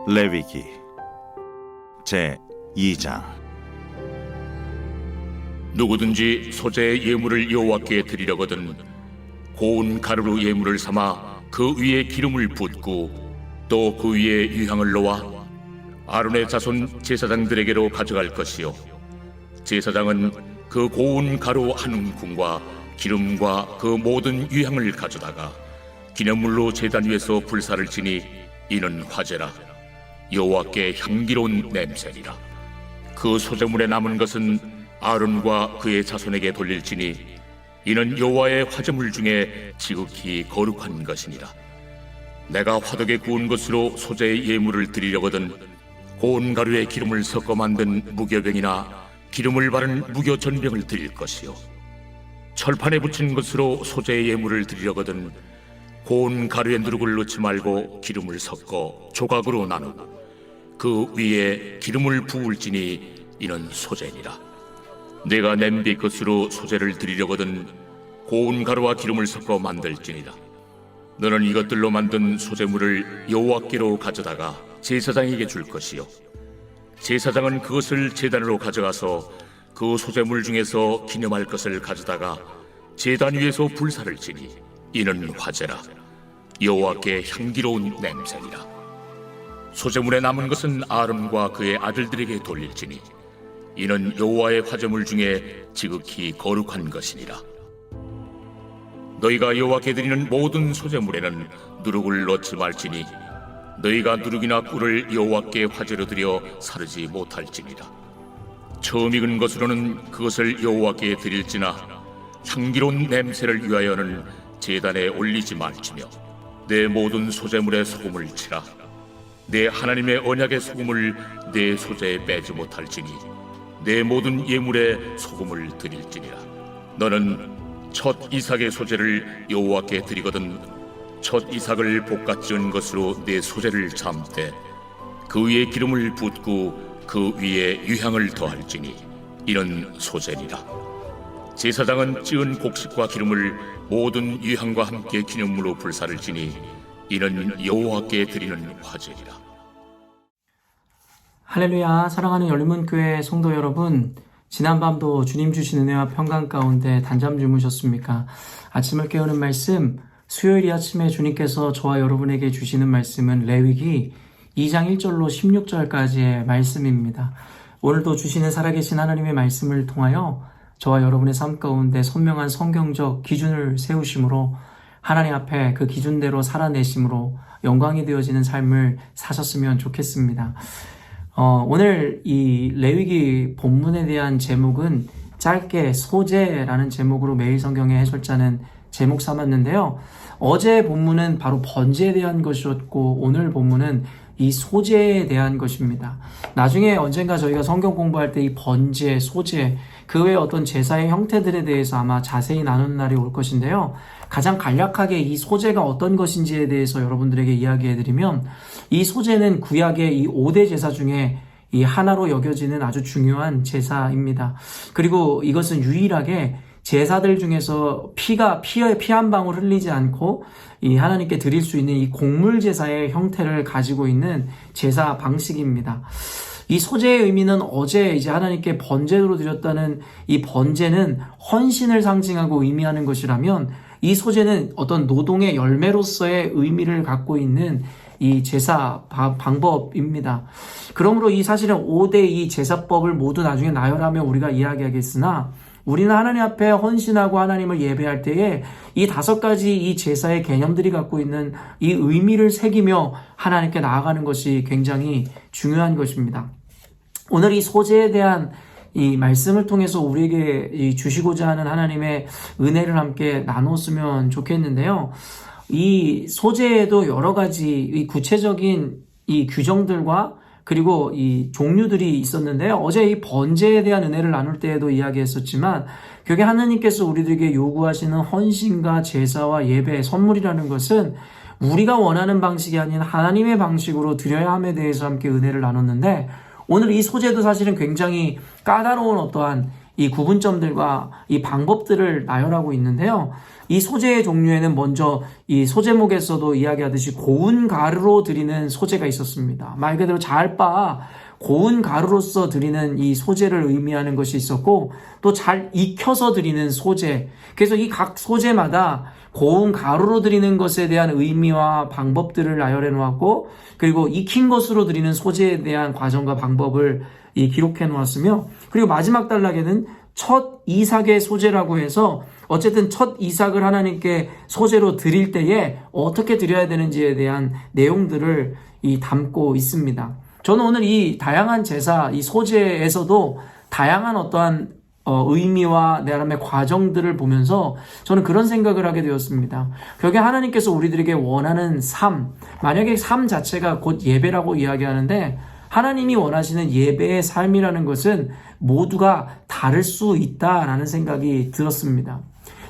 레위기 제 2장. 누구든지 소재의 예물을 여호와께 드리려거든 고운 가루로 예물을 삼아 그 위에 기름을 붓고 또 그 위에 유향을 놓아 아론의 자손 제사장들에게로 가져갈 것이요, 제사장은 그 고운 가루 한 움큼과 기름과 그 모든 유향을 가져다가 기념물로 제단 위에서 불사를 지니 이는 화제라. 여호와께 향기로운 냄새니라. 그 소재물에 남은 것은 아론과 그의 자손에게 돌릴지니 이는 여호와의 화제물 중에 지극히 거룩한 것이니라. 내가 화덕에 구운 것으로 소재의 예물을 드리려거든 고운 가루에 기름을 섞어 만든 무교병이나 기름을 바른 무교전병을 드릴 것이요, 철판에 붙인 것으로 소재의 예물을 드리려거든 고운 가루에 누룩을 넣지 말고 기름을 섞어 조각으로 나누고 그 위에 기름을 부을지니 이는 소재니라. 내가 냄비 것으로 소재를 드리려거든 고운 가루와 기름을 섞어 만들지니라. 너는 이것들로 만든 소재물을 여호와께로 가져다가 제사장에게 줄 것이요, 제사장은 그것을 제단으로 가져가서 그 소재물 중에서 기념할 것을 가져다가 제단 위에서 불사를 지니 이는 화제라. 여호와께 향기로운 냄새니라. 소재물에 남은 것은 아론과 그의 아들들에게 돌릴지니 이는 여호와의 화제물 중에 지극히 거룩한 것이니라. 너희가 여호와께 드리는 모든 소재물에는 누룩을 넣지 말지니 너희가 누룩이나 꿀을 여호와께 화제로 드려 사르지 못할지니라. 처음 익은 것으로는 그것을 여호와께 드릴지나 향기로운 냄새를 위하여는 제단에 올리지 말지며 내 모든 소재물에 소금을 치라. 내 하나님의 언약의 소금을 내 소재에 빼지 못할지니 내 모든 예물에 소금을 드릴지니라. 너는 첫 이삭의 소재를 여호와께 드리거든 첫 이삭을 볶아 지은 것으로 내 소재를 삶되 그 위에 기름을 붓고 그 위에 유향을 더할지니 이는 소재니라. 제사장은 찌은 곡식과 기름을 모든 유향과 함께 기념물로 불사를 지니 이는 여호와께 드리는 화제니라. 할렐루야. 사랑하는 열린문교회 성도 여러분, 지난밤도 주님 주신 은혜와 평강 가운데 단잠 주무셨습니까? 아침을 깨우는 말씀, 수요일 이 아침에 주님께서 저와 여러분에게 주시는 말씀은 레위기 2장 1절로 16절까지의 말씀입니다. 오늘도 주시는 살아계신 하나님의 말씀을 통하여 저와 여러분의 삶 가운데 선명한 성경적 기준을 세우심으로 하나님 앞에 그 기준대로 살아내심으로 영광이 되어지는 삶을 사셨으면 좋겠습니다. 오늘 이 레위기 본문에 대한 제목은 짧게 소재라는 제목으로 매일 성경의 해설자는 제목 삼았는데요. 어제 본문은 바로 번제에 대한 것이었고 오늘 본문은 이 소재에 대한 것입니다. 나중에 언젠가 저희가 성경 공부할 때 이 번제, 소재, 그 외에 어떤 제사의 형태들에 대해서 아마 자세히 나누는 날이 올 것인데요. 가장 간략하게 이 소재가 어떤 것인지에 대해서 여러분들에게 이야기해드리면, 이 소재는 구약의 이 5대 제사 중에 이 하나로 여겨지는 아주 중요한 제사입니다. 그리고 이것은 유일하게 제사들 중에서 피 한 방울 흘리지 않고 이 하나님께 드릴 수 있는 이 곡물 제사의 형태를 가지고 있는 제사 방식입니다. 이 소재의 의미는 어제 이제 하나님께 번제로 드렸다는 이 번제는 헌신을 상징하고 의미하는 것이라면, 이 소재는 어떤 노동의 열매로서의 의미를 갖고 있는 이 제사 방법입니다. 그러므로 이 사실은 5대 이 제사법을 모두 나중에 나열하며 우리가 이야기하겠으나, 우리는 하나님 앞에 헌신하고 하나님을 예배할 때에 이 5가지 이 제사의 개념들이 갖고 있는 이 의미를 새기며 하나님께 나아가는 것이 굉장히 중요한 것입니다. 오늘 이 소재에 대한 이 말씀을 통해서 우리에게 주시고자 하는 하나님의 은혜를 함께 나눴으면 좋겠는데요. 이 소재에도 여러 가지 이 구체적인 이 규정들과 그리고 이 종류들이 있었는데요. 어제 이 번제에 대한 은혜를 나눌 때에도 이야기했었지만, 그게 하나님께서 우리들에게 요구하시는 헌신과 제사와 예배, 선물이라는 것은 우리가 원하는 방식이 아닌 하나님의 방식으로 드려야 함에 대해서 함께 은혜를 나눴는데, 오늘 이 소재도 사실은 굉장히 까다로운 어떠한 이 구분점들과 이 방법들을 나열하고 있는데요. 이 소재의 종류에는 먼저 이 소제목에서도 이야기하듯이 고운 가루로 드리는 소재가 있었습니다. 말 그대로 잘 빻아 고운 가루로서 드리는 이 소재를 의미하는 것이 있었고, 또 잘 익혀서 드리는 소재. 그래서 이 각 소재마다 고운 가루로 드리는 것에 대한 의미와 방법들을 나열해 놓았고, 그리고 익힌 것으로 드리는 소재에 대한 과정과 방법을 기록해 놓았으며, 그리고 마지막 단락에는 첫 이삭의 소재라고 해서 어쨌든 첫 이삭을 하나님께 소재로 드릴 때에 어떻게 드려야 되는지에 대한 내용들을 담고 있습니다. 저는 오늘 이 다양한 제사, 이 소재에서도 다양한 어떠한 의미와 나름의 과정들을 보면서 저는 그런 생각을 하게 되었습니다. 결국에 하나님께서 우리들에게 원하는 삶, 만약에 삶 자체가 곧 예배라고 이야기하는데, 하나님이 원하시는 예배의 삶이라는 것은 모두가 다를 수 있다라는 생각이 들었습니다.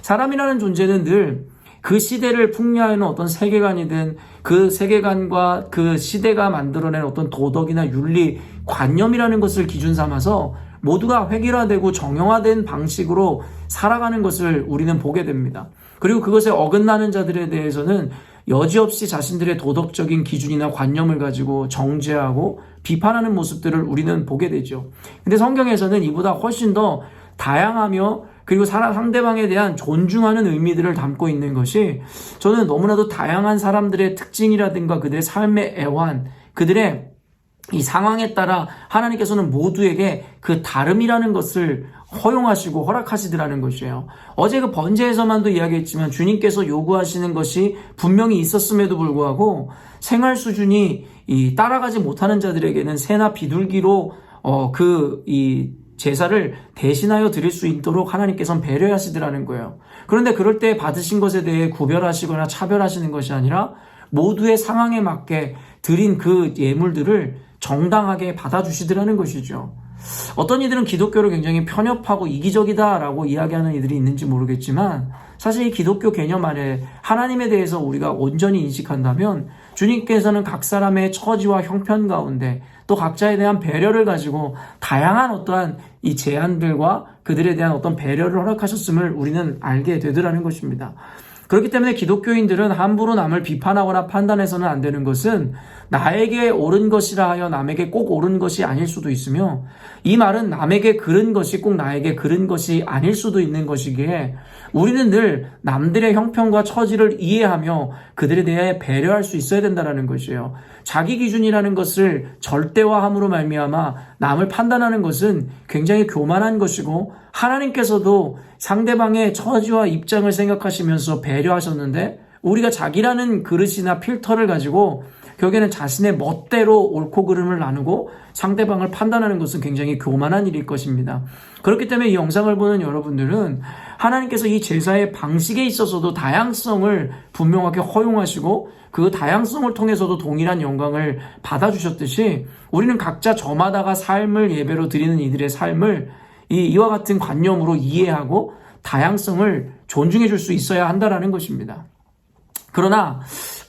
사람이라는 존재는 늘 그 시대를 풍미하는 어떤 세계관이든 그 세계관과 그 시대가 만들어낸 어떤 도덕이나 윤리, 관념이라는 것을 기준 삼아서 모두가 획일화되고 정형화된 방식으로 살아가는 것을 우리는 보게 됩니다. 그리고 그것에 어긋나는 자들에 대해서는 여지없이 자신들의 도덕적인 기준이나 관념을 가지고 정죄하고 비판하는 모습들을 우리는 보게 되죠. 근데 성경에서는 이보다 훨씬 더 다양하며 그리고 상대방에 대한 존중하는 의미들을 담고 있는 것이, 저는 너무나도 다양한 사람들의 특징이라든가 그들의 삶의 애환, 그들의 이 상황에 따라 하나님께서는 모두에게 그 다름이라는 것을 허용하시고 허락하시더라는 것이에요. 어제 그 번제에서만도 이야기했지만 주님께서 요구하시는 것이 분명히 있었음에도 불구하고 생활 수준이 따라가지 못하는 자들에게는 새나 비둘기로 제사를 대신하여 드릴 수 있도록 하나님께서는 배려하시더라는 거예요. 그런데 그럴 때 받으신 것에 대해 구별하시거나 차별하시는 것이 아니라 모두의 상황에 맞게 드린 그 예물들을 정당하게 받아주시더라는 것이죠. 어떤 이들은 기독교를 굉장히 편협하고 이기적이다라고 이야기하는 이들이 있는지 모르겠지만, 사실 이 기독교 개념 안에 하나님에 대해서 우리가 온전히 인식한다면 주님께서는 각 사람의 처지와 형편 가운데 또 각자에 대한 배려를 가지고 다양한 어떠한 이 제한들과 그들에 대한 어떤 배려를 허락하셨음을 우리는 알게 되더라는 것입니다. 그렇기 때문에 기독교인들은 함부로 남을 비판하거나 판단해서는 안 되는 것은 나에게 옳은 것이라 하여 남에게 꼭 옳은 것이 아닐 수도 있으며, 이 말은 남에게 그른 것이 꼭 나에게 그른 것이 아닐 수도 있는 것이기에 우리는 늘 남들의 형편과 처지를 이해하며 그들에 대해 배려할 수 있어야 된다는 것이에요. 자기 기준이라는 것을 절대화함으로 말미암아 남을 판단하는 것은 굉장히 교만한 것이고, 하나님께서도 상대방의 처지와 입장을 생각하시면서 배려하셨는데, 우리가 자기라는 그릇이나 필터를 가지고 결국에는 자신의 멋대로 옳고 그름을 나누고 상대방을 판단하는 것은 굉장히 교만한 일일 것입니다. 그렇기 때문에 이 영상을 보는 여러분들은 하나님께서 이 제사의 방식에 있어서도 다양성을 분명하게 허용하시고 그 다양성을 통해서도 동일한 영광을 받아주셨듯이, 우리는 각자 저마다가 삶을 예배로 드리는 이들의 삶을 이와 같은 관념으로 이해하고 다양성을 존중해 줄 수 있어야 한다는 것입니다. 그러나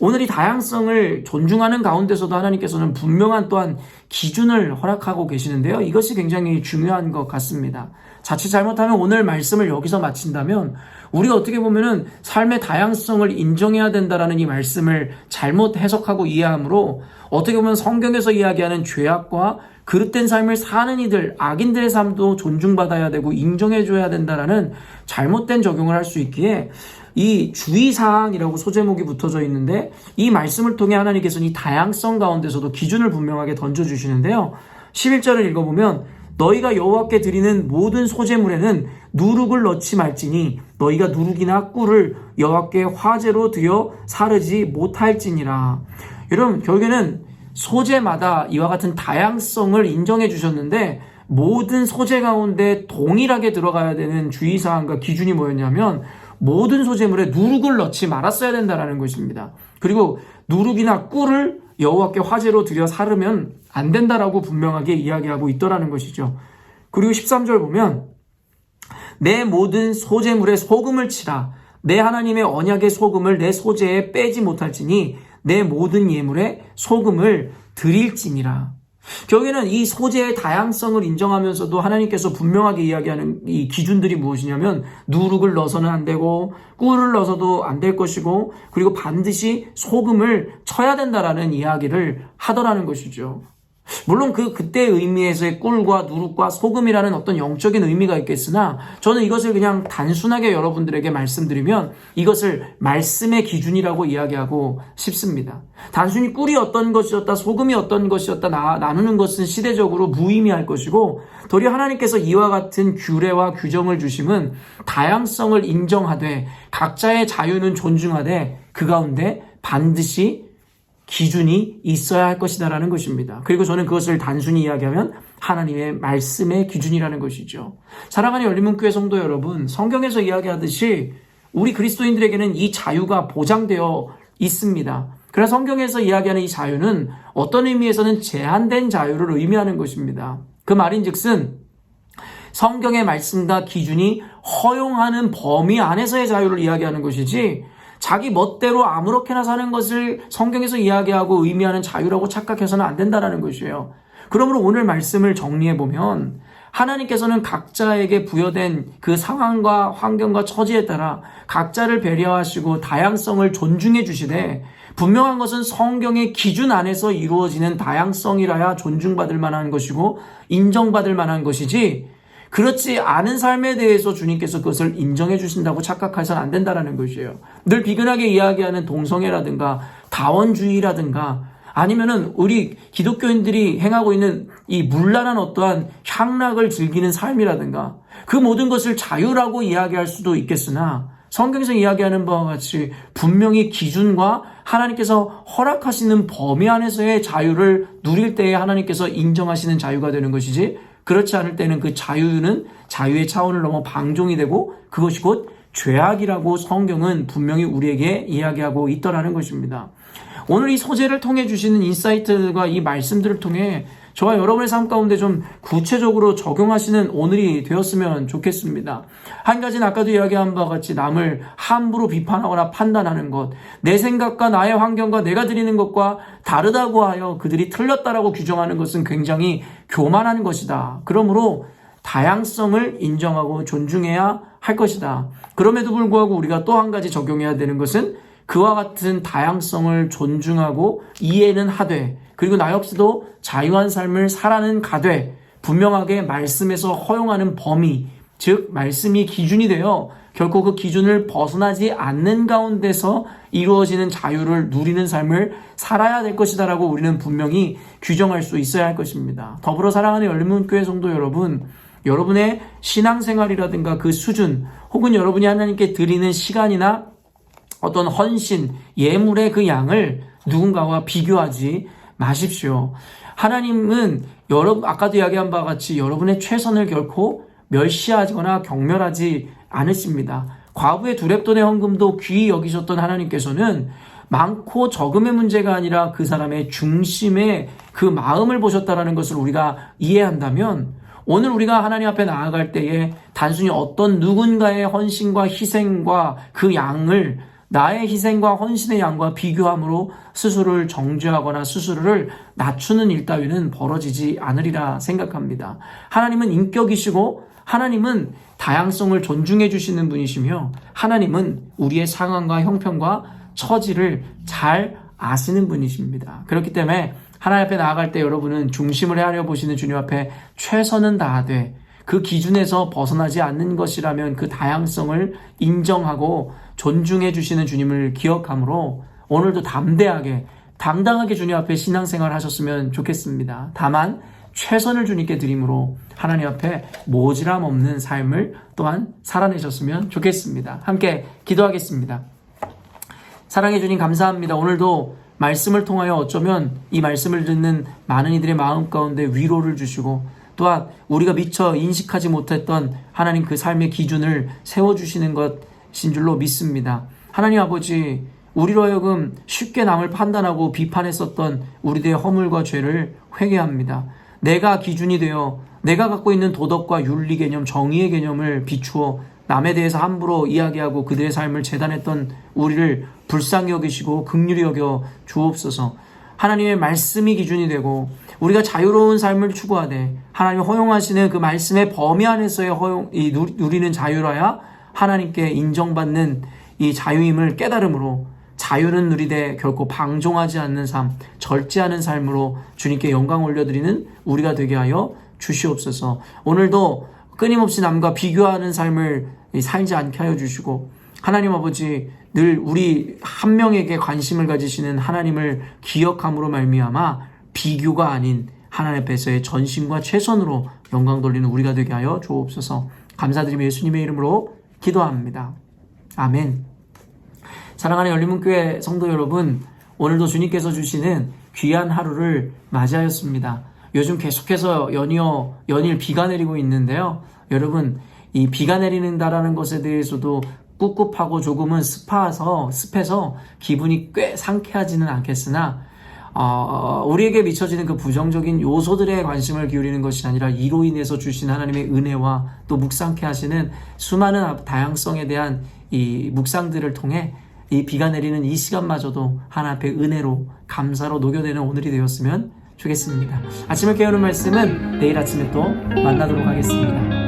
오늘 이 다양성을 존중하는 가운데서도 하나님께서는 분명한 또한 기준을 허락하고 계시는데요. 이것이 굉장히 중요한 것 같습니다. 자칫 잘못하면 오늘 말씀을 여기서 마친다면 우리가 어떻게 보면은 삶의 다양성을 인정해야 된다라는 이 말씀을 잘못 해석하고 이해함으로 어떻게 보면 성경에서 이야기하는 죄악과 그릇된 삶을 사는 이들, 악인들의 삶도 존중받아야 되고 인정해줘야 된다라는 잘못된 적용을 할 수 있기에 이 주의사항이라고 소제목이 붙어져 있는데, 이 말씀을 통해 하나님께서는 이 다양성 가운데서도 기준을 분명하게 던져주시는데요. 11절을 읽어보면 너희가 여호와께 드리는 모든 소제물에는 누룩을 넣지 말지니 너희가 누룩이나 꿀을 여호와께 화제로 드려 사르지 못할지니라. 여러분, 결국에는 소제마다 이와 같은 다양성을 인정해 주셨는데 모든 소제 가운데 동일하게 들어가야 되는 주의사항과 기준이 뭐였냐면 모든 소제물에 누룩을 넣지 말았어야 된다는 것입니다. 그리고 누룩이나 꿀을 여호와께 화제로 드려 사르면 안 된다라고 분명하게 이야기하고 있더라는 것이죠. 그리고 13절 보면 내 모든 소제물에 소금을 치라. 내 하나님의 언약의 소금을 내 소제에 빼지 못할지니 내 모든 예물에 소금을 드릴지니라. 결국에는 이 소재의 다양성을 인정하면서도 하나님께서 분명하게 이야기하는 이 기준들이 무엇이냐면 누룩을 넣어서는 안 되고 꿀을 넣어서도 안 될 것이고 그리고 반드시 소금을 쳐야 된다라는 이야기를 하더라는 것이죠. 물론 그때의 의미에서의 꿀과 누룩과 소금이라는 어떤 영적인 의미가 있겠으나 저는 이것을 그냥 단순하게 여러분들에게 말씀드리면 이것을 말씀의 기준이라고 이야기하고 싶습니다. 단순히 꿀이 어떤 것이었다, 소금이 어떤 것이었다 나누는 것은 시대적으로 무의미할 것이고 도리어 하나님께서 이와 같은 규례와 규정을 주심은 다양성을 인정하되 각자의 자유는 존중하되 그 가운데 반드시 기준이 있어야 할 것이다라는 것입니다. 그리고 저는 그것을 단순히 이야기하면 하나님의 말씀의 기준이라는 것이죠. 사랑하는 열린문교회 성도 여러분, 성경에서 이야기하듯이 우리 그리스도인들에게는 이 자유가 보장되어 있습니다. 그러나 성경에서 이야기하는 이 자유는 어떤 의미에서는 제한된 자유를 의미하는 것입니다. 그 말인즉슨 성경의 말씀과 기준이 허용하는 범위 안에서의 자유를 이야기하는 것이지 자기 멋대로 아무렇게나 사는 것을 성경에서 이야기하고 의미하는 자유라고 착각해서는 안 된다는 것이에요. 그러므로 오늘 말씀을 정리해보면 하나님께서는 각자에게 부여된 그 상황과 환경과 처지에 따라 각자를 배려하시고 다양성을 존중해 주시되 분명한 것은 성경의 기준 안에서 이루어지는 다양성이라야 존중받을 만한 것이고 인정받을 만한 것이지 그렇지 않은 삶에 대해서 주님께서 그것을 인정해 주신다고 착각해서는 안 된다는 것이에요. 늘 비근하게 이야기하는 동성애라든가 다원주의라든가 아니면은 우리 기독교인들이 행하고 있는 이 문란한 어떠한 향락을 즐기는 삶이라든가 그 모든 것을 자유라고 이야기할 수도 있겠으나 성경에서 이야기하는 바와 같이 분명히 기준과 하나님께서 허락하시는 범위 안에서의 자유를 누릴 때에 하나님께서 인정하시는 자유가 되는 것이지 그렇지 않을 때는 그 자유는 자유의 차원을 넘어 방종이 되고 그것이 곧 죄악이라고 성경은 분명히 우리에게 이야기하고 있더라는 것입니다. 오늘 이 소재를 통해 주시는 인사이트과 이 말씀들을 통해 저와 여러분의 삶 가운데 좀 구체적으로 적용하시는 오늘이 되었으면 좋겠습니다. 한 가지는 아까도 이야기한 바와 같이 남을 함부로 비판하거나 판단하는 것, 내 생각과 나의 환경과 내가 드리는 것과 다르다고 하여 그들이 틀렸다라고 규정하는 것은 굉장히 교만한 것이다. 그러므로 다양성을 인정하고 존중해야 할 것이다. 그럼에도 불구하고 우리가 또 한 가지 적용해야 되는 것은 그와 같은 다양성을 존중하고 이해는 하되 그리고 나 역시도 자유한 삶을 살아는 가되 분명하게 말씀에서 허용하는 범위 즉 말씀이 기준이 되어 결코 그 기준을 벗어나지 않는 가운데서 이루어지는 자유를 누리는 삶을 살아야 될 것이다라고 우리는 분명히 규정할 수 있어야 할 것입니다. 더불어 사랑하는 열린문교회 성도 여러분, 여러분의 신앙생활이라든가 그 수준 혹은 여러분이 하나님께 드리는 시간이나 어떤 헌신, 예물의 그 양을 누군가와 비교하지 마십시오. 하나님은 아까도 이야기한 바와 같이 여러분의 최선을 결코 멸시하거나 경멸하지 않으십니다. 과부의 두 렙돈의 헌금도 귀히 여기셨던 하나님께서는 많고 적음의 문제가 아니라 그 사람의 중심의 그 마음을 보셨다는 것을 우리가 이해한다면 오늘 우리가 하나님 앞에 나아갈 때에 단순히 어떤 누군가의 헌신과 희생과 그 양을 나의 희생과 헌신의 양과 비교함으로 스스로를 정죄하거나 스스로를 낮추는 일 따위는 벌어지지 않으리라 생각합니다. 하나님은 인격이시고 하나님은 다양성을 존중해 주시는 분이시며 하나님은 우리의 상황과 형편과 처지를 잘 아시는 분이십니다. 그렇기 때문에 하나님 앞에 나아갈 때 여러분은 중심을 헤아려 보시는 주님 앞에 최선은 다하되 그 기준에서 벗어나지 않는 것이라면 그 다양성을 인정하고 존중해 주시는 주님을 기억함으로 오늘도 담대하게 당당하게 주님 앞에 신앙생활 하셨으면 좋겠습니다. 다만 최선을 주님께 드림으로 하나님 앞에 모지람 없는 삶을 또한 살아내셨으면 좋겠습니다. 함께 기도하겠습니다. 사랑해 주님 감사합니다. 오늘도 말씀을 통하여 어쩌면 이 말씀을 듣는 많은 이들의 마음 가운데 위로를 주시고 또한 우리가 미처 인식하지 못했던 하나님 그 삶의 기준을 세워주시는 것인 줄로 믿습니다. 하나님 아버지, 우리로 하여금 쉽게 남을 판단하고 비판했었던 우리들의 허물과 죄를 회개합니다. 내가 기준이 되어 내가 갖고 있는 도덕과 윤리 개념, 정의의 개념을 비추어 남에 대해서 함부로 이야기하고 그들의 삶을 재단했던 우리를 불쌍히 여기시고 긍휼히 여겨 주옵소서. 하나님의 말씀이 기준이 되고 우리가 자유로운 삶을 추구하되 하나님이 허용하시는 그 말씀의 범위 안에서의 누리는 자유라야 하나님께 인정받는 이 자유임을 깨달음으로 자유는 누리되 결코 방종하지 않는 삶, 절제하는 삶으로 주님께 영광 올려드리는 우리가 되게 하여 주시옵소서. 오늘도 끊임없이 남과 비교하는 삶을 살지 않게 하여 주시고 하나님 아버지 늘 우리 한 명에게 관심을 가지시는 하나님을 기억함으로 말미암아 비교가 아닌 하나님 앞에서의 전심과 최선으로 영광 돌리는 우리가 되게 하여 주옵소서. 감사드리며 예수님의 이름으로 기도합니다. 아멘. 사랑하는 열린문교회 성도 여러분, 오늘도 주님께서 주시는 귀한 하루를 맞이하였습니다. 요즘 계속해서 연일 비가 내리고 있는데요. 여러분, 이 비가 내리는다라는 것에 대해서도 꿉꿉하고 조금은 습해서 기분이 꽤 상쾌하지는 않겠으나 우리에게 미쳐지는 그 부정적인 요소들에 관심을 기울이는 것이 아니라 이로 인해서 주신 하나님의 은혜와 또 묵상케 하시는 수많은 다양성에 대한 이 묵상들을 통해 이 비가 내리는 이 시간마저도 하나님 앞에 은혜로 감사로 녹여내는 오늘이 되었으면 좋겠습니다. 아침을 깨우는 말씀은 내일 아침에 또 만나도록 하겠습니다.